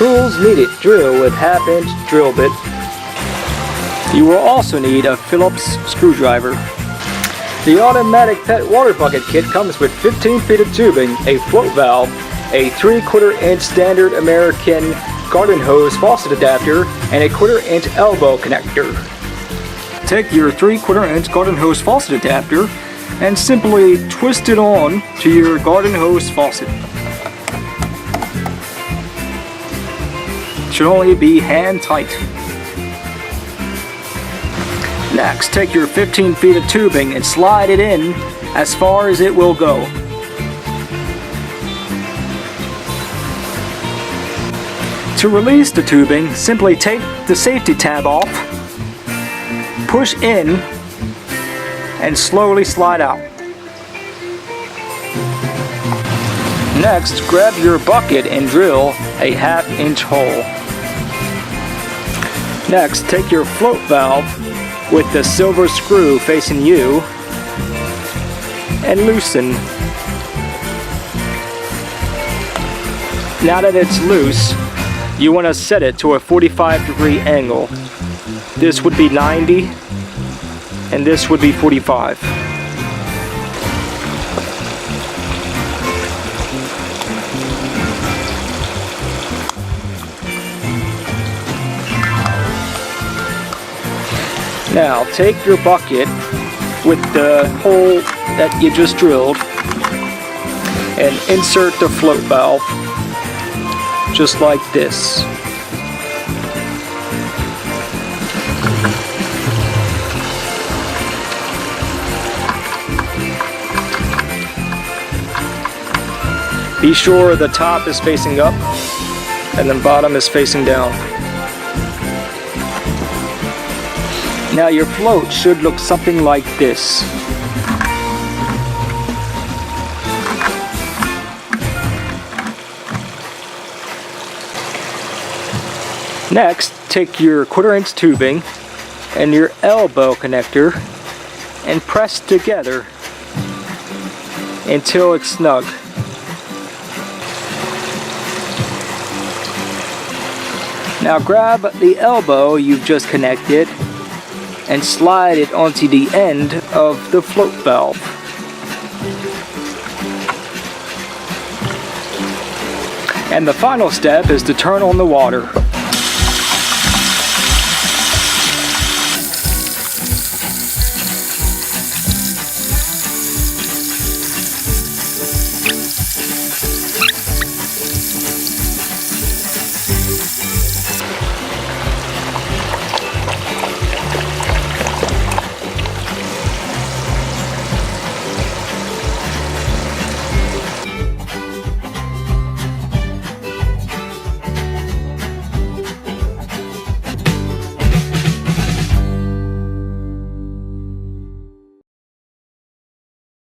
Tools needed: drill with half-inch drill bit. You will also need a Phillips screwdriver. The automatic pet water bucket kit comes with 15 feet of tubing, a float valve, a 3/4 inch standard American garden hose faucet adapter, and a 1/4 inch elbow connector. Take your 3/4 inch garden hose faucet adapter and simply twist it on to your garden hose faucet. Should only be hand tight. Next, take your 15 feet of tubing and slide it in as far as it will go. To release the tubing, simply take the safety tab off, push in, and slowly slide out. Next, grab your bucket and drill a half-inch hole. Next, take your float valve with the silver screw facing you and loosen. Now that it's loose, you want to set it to a 45-degree angle. This would be 90 and this would be 45. Now take your bucket with the hole that you just drilled and insert the float valve just like this. Be sure the top is facing up and the bottom is facing down. Now your float should look something like this. Next, take your 1/4 inch tubing and your elbow connector and press together until it's snug. Now grab the elbow you've just connected and slide it onto the end of the float valve. And the final step is to turn on the water.